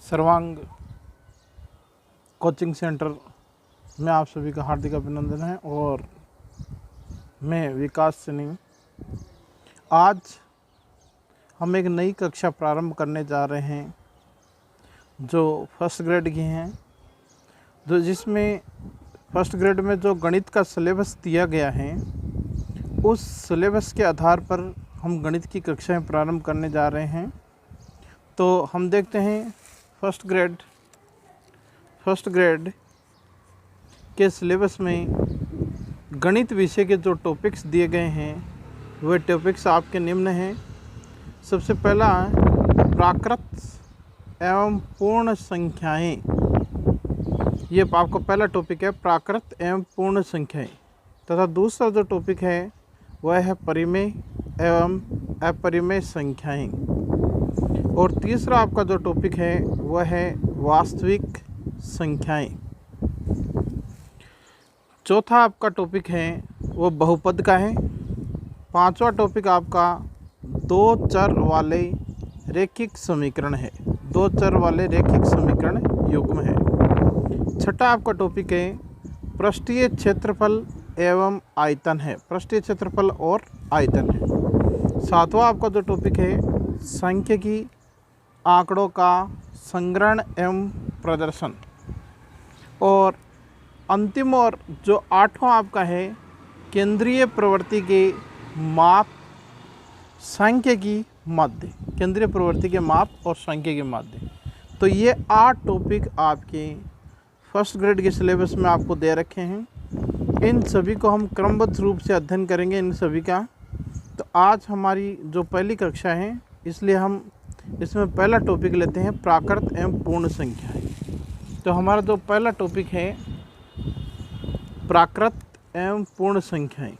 सर्वांग coaching centre में आप सभी का हार्दिक अभिनंदन है। और मैं विकास सिंह आज हम एक नई कक्षा प्रारंभ करने जा रहे हैं जो फर्स्ट ग्रेड की हैं, जो जिसमें फर्स्ट ग्रेड में जो गणित का सिलेबस दिया गया है उस सिलेबस के आधार पर हम गणित की कक्षाएं प्रारंभ करने जा रहे हैं। तो हम देखते हैं फर्स्ट ग्रेड के सिलेबस में गणित विषय के जो टॉपिक्स दिए गए हैं वे टॉपिक्स आपके निम्न हैं। सबसे पहला प्राकृत एवं पूर्ण संख्याएं, ये आपका पहला टॉपिक है, प्राकृत एवं पूर्ण संख्याएं। तथा दूसरा जो टॉपिक है वह है परिमेय एवं अपरिमेय संख्याएं। और तीसरा आपका जो टॉपिक है वह है वास्तविक संख्याएं। चौथा आपका टॉपिक है वो बहुपद का है। पांचवा टॉपिक आपका दो चर वाले रैखिक समीकरण है, दो चर वाले रैखिक समीकरण युग्म है। छठा आपका टॉपिक है पृष्ठीय क्षेत्रफल एवं आयतन है, पृष्ठीय क्षेत्रफल और आयतन है। सातवां आपका जो टॉपिक है सांख्यिकी आंकड़ों का संग्रहण एवं प्रदर्शन। और अंतिम और जो आठवां आपका है केंद्रीय प्रवृत्ति के माप सांख्यिकी माध्य, केंद्रीय प्रवृत्ति के माप और सांख्यिकी माध्य। तो ये 8 टॉपिक आपके फर्स्ट ग्रेड के सिलेबस में आपको दे रखे हैं। इन सभी को हम क्रमबद्ध रूप से अध्ययन करेंगे इन सभी का। तो आज हमारी जो पहली कक्षा है इसलिए हम इसमें पहला टॉपिक लेते हैं प्राकृत एवं पूर्ण संख्याएं। तो हमारा जो पहला टॉपिक है प्राकृत एवं पूर्ण संख्याएं,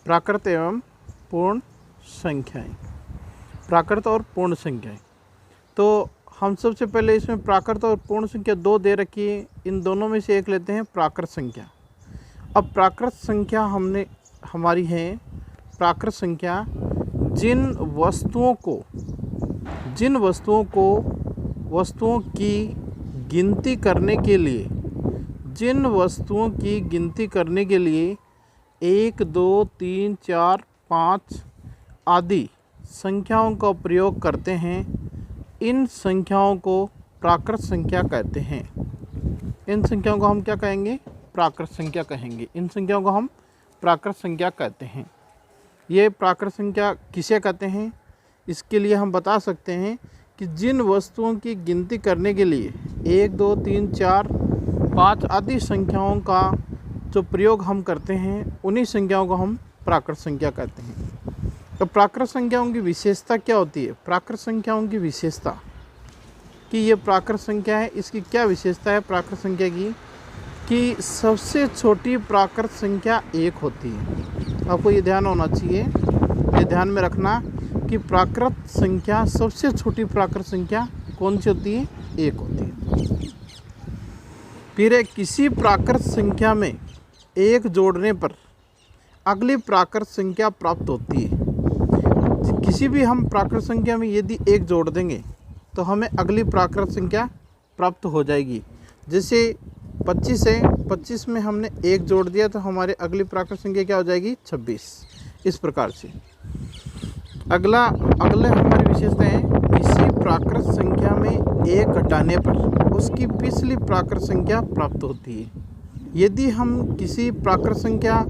प्राकृत एवं पूर्ण संख्याएं, प्राकृत और पूर्ण संख्याएं। तो हम सबसे पहले इसमें प्राकृत और पूर्ण संख्या 2 दे रखी है, इन दोनों में से एक लेते हैं प्राकृत संख्या। अब प्राकृत संख्या हमारी है प्राकृत संख्या जिन वस्तुओं की गिनती करने के लिए 1, 2, 3, 4, 5 आदि संख्याओं का प्रयोग करते हैं, इन संख्याओं को प्राकृत संख्या कहते हैं। इन संख्याओं को हम क्या कहेंगे? प्राकृत संख्या कहेंगे। इन संख्याओं को हम प्राकृत संख्या कहते हैं। ये प्राकृत संख्या किसे कहते हैं? इसके लिए हम बता सकते हैं कि जिन वस्तुओं की गिनती करने के लिए 1, 2, 3, 4, 5 आदि संख्याओं का जो प्रयोग हम करते हैं उन्हीं संख्याओं को हम प्राकृत संख्या कहते हैं। तो प्राकृत संख्याओं की विशेषता क्या होती है? प्राकृत संख्याओं की विशेषता कि ये प्राकृत संख्या है, इसकी क्या विशेषता है प्राकृत संख्या की? कि सबसे छोटी प्राकृत संख्या 1 होती है। आपको ये ध्यान होना चाहिए, ये ध्यान में रखना कि प्राकृत संख्या सबसे छोटी प्राकृत संख्या कौन सी होती है? 1 होती है। फिर किसी प्राकृत संख्या में 1 जोड़ने पर अगली प्राकृत संख्या प्राप्त होती है। किसी भी हम प्राकृत संख्या में यदि 1 जोड़ देंगे तो हमें अगली प्राकृत संख्या प्राप्त हो जाएगी। जैसे 25 है, 25 में हमने 1 जोड़ दिया तो हमारे अगली प्राकृत संख्या क्या हो जाएगी? 26। इस प्रकार से अगले हमारी विशेषता है किसी प्राकृत संख्या में 1 घटाने पर उसकी पिछली प्राकृत संख्या प्राप्त होती है। यदि हम किसी प्राकृत संख्या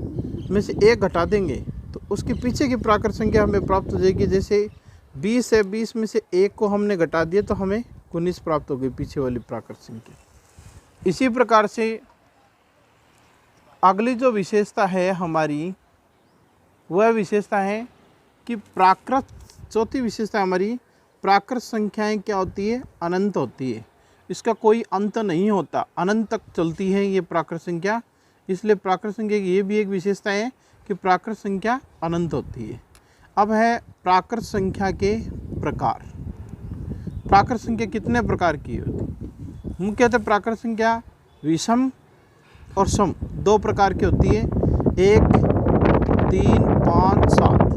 में से 1 घटा देंगे तो उसके पीछे की प्राकृत संख्या हमें प्राप्त हो जाएगी। जैसे 20 है, 20 में से 1 को हमने घटा दिया तो हमें 19 प्राप्त हो गई पीछे वाली प्राकृत संख्या। इसी प्रकार से अगली जो विशेषता है हमारी वह विशेषता है कि चौथी विशेषता हमारी प्राकृत संख्याएं क्या होती है? अनंत होती है। इसका कोई अंत नहीं होता, अनंत तक चलती है ये प्राकृत संख्या। इसलिए प्राकृत संख्या की ये भी एक विशेषता है कि प्राकृत संख्या अनंत होती है। अब है प्राकृत संख्या के प्रकार। प्राकृत संख्या कितने प्रकार की होती है? मुख्यतः प्राकृत संख्या विषम और सम 2 प्रकार की होती है, 1, 3, 5, 7।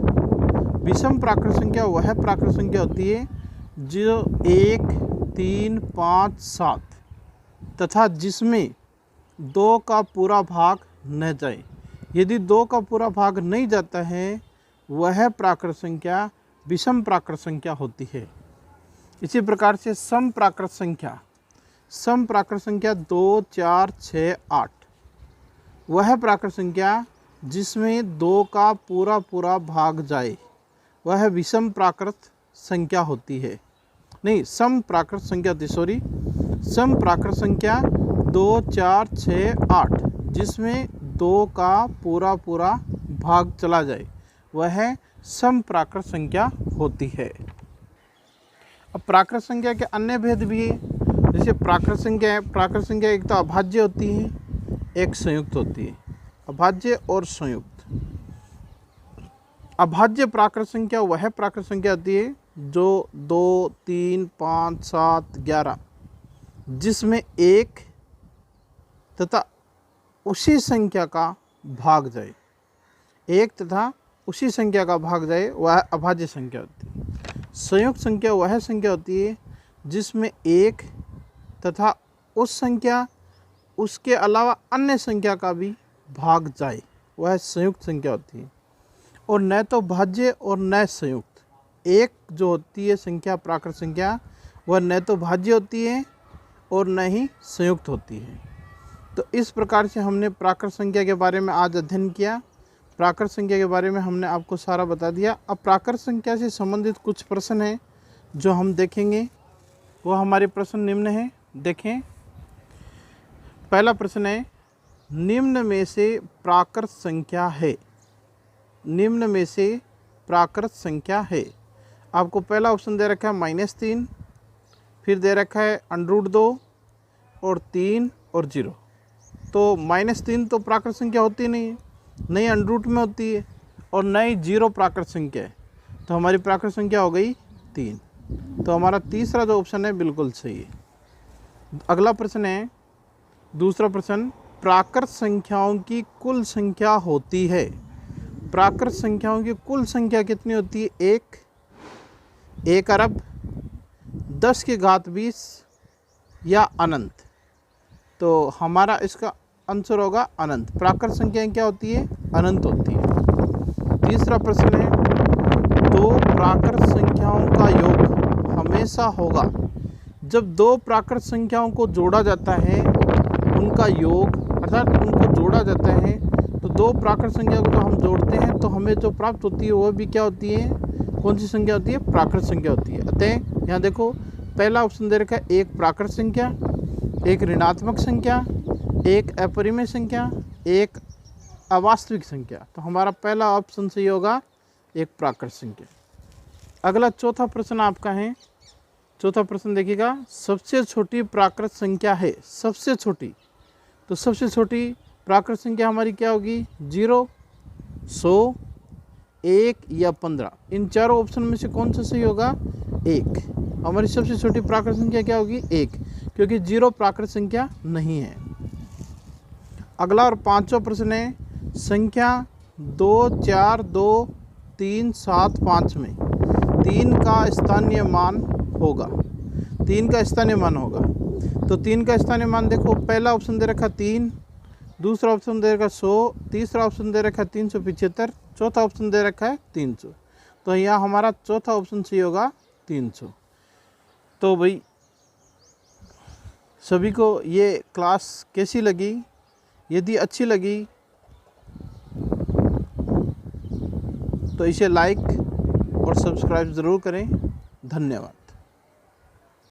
विषम प्राकृत संख्या वह प्राकृत संख्या होती है जो 1, 3, 5, 7 तथा जिसमें 2 का पूरा भाग न जाए। यदि 2 का पूरा भाग नहीं जाता है वह प्राकृत संख्या विषम प्राकृत संख्या होती है। इसी प्रकार से सम प्राकृत संख्या 2, 4, 6, 8 वह प्राकृत संख्या जिसमें 2 का पूरा भाग जाए वह विषम प्राकृत संख्या होती है। नहीं, सम प्राकृत संख्या होती, सॉरी, सम प्राकृत संख्या 2, 4, 6, 8 जिसमें 2 का पूरा भाग चला जाए वह सम प्राकृत संख्या होती है। अब प्राकृत संख्या के अन्य भेद भी है। जैसे प्राकृत संख्या एक तो अभाज्य होती है, एक संयुक्त होती है। अभाज्य और संयुक्त। अभाज्य प्राकृत संख्या वह प्राकृत संख्या होती है जो 2, 3, 5, 7, 11 जिसमें 1 तथा उसी संख्या का भाग जाए, 1 तथा उसी संख्या का भाग जाए वह अभाज्य संख्या होती है। संयुक्त संख्या वह संख्या होती है जिसमें 1 तथा उस संख्या उसके अलावा अन्य संख्या का भी भाग जाए वह संयुक्त संख्या होती है। और न तो भाज्य और न संयुक्त। एक जो होती है संख्या प्राकृत संख्या वह न तो भाज्य होती है और न ही संयुक्त होती है। तो इस प्रकार से हमने प्राकृत संख्या के बारे में आज अध्ययन किया। प्राकृत संख्या के बारे में हमने आपको सारा बता दिया। अब प्राकृत संख्या से संबंधित कुछ प्रश्न हैं जो हम देखेंगे। वो हमारे प्रश्न निम्न हैं, देखें। पहला प्रश्न है, निम्न में से प्राकृत संख्या है। निम्न में से प्राकृत संख्या है। आपको पहला ऑप्शन दे रखा है -3, फिर दे रखा है √2 और 3 और 0। तो -3 तो प्राकृत संख्या होती नहीं है, नहीं √ में होती है और न ही 0 प्राकृत संख्या है। तो हमारी प्राकृत संख्या हो गई 3। तो हमारा तीसरा जो ऑप्शन है बिल्कुल सही है। अगला प्रश्न है, दूसरा प्रश्न, प्राकृत संख्याओं की कुल संख्या होती है। प्राकृत संख्याओं की कुल संख्या कितनी होती है? 1 अरब, 10 की घात 20 या अनंत। तो हमारा इसका आंसर होगा अनंत। प्राकृत संख्याएं क्या होती है? अनंत होती है। तीसरा प्रश्न है, 2 प्राकृत संख्याओं का योग हमेशा होगा। जब 2 प्राकृत संख्याओं को जोड़ा जाता है उनका योग अर्थात उनको जोड़ा जाता है तो 2 प्राकृत संख्या को जब हम जोड़ते हैं तो हमें जो प्राप्त होती है वह भी क्या होती है? कौन सी संख्या होती है? प्राकृत संख्या होती है। अतः यहाँ देखो पहला ऑप्शन दे रखा है, एक प्राकृत संख्या, एक ऋणात्मक संख्या, एक अपरिमेय संख्या, एक अवास्तविक संख्या। तो हमारा पहला ऑप्शन सही होगा, एक प्राकृत संख्या। अगला चौथा प्रश्न आपका है। चौथा प्रश्न देखिएगा, सबसे छोटी प्राकृत संख्या है। सबसे छोटी, तो सबसे छोटी प्राकृत संख्या हमारी क्या होगी? 0, 100, 1 या 15। इन चारों ऑप्शन में से कौन सा सही होगा? 1। हमारी सबसे छोटी प्राकृत संख्या क्या होगी? 1, क्योंकि 0 प्राकृत संख्या नहीं है। अगला और पांचवा प्रश्न है, संख्या 2, 4, 2, 3, 7, 5 में 3 का स्थानीय मान होगा। 3 का स्थानीय मान होगा। तो 3 का स्थानीय मान देखो, पहला ऑप्शन दे रखा 3, दूसरा ऑप्शन दे रखा 100, तीसरा ऑप्शन दे रखा 375, चौथा ऑप्शन दे रखा है 300। तो यहाँ हमारा चौथा ऑप्शन सही होगा 300। तो भाई सभी को ये क्लास कैसी लगी? यदि अच्छी लगी तो इसे लाइक और सब्सक्राइब ज़रूर करें। धन्यवाद।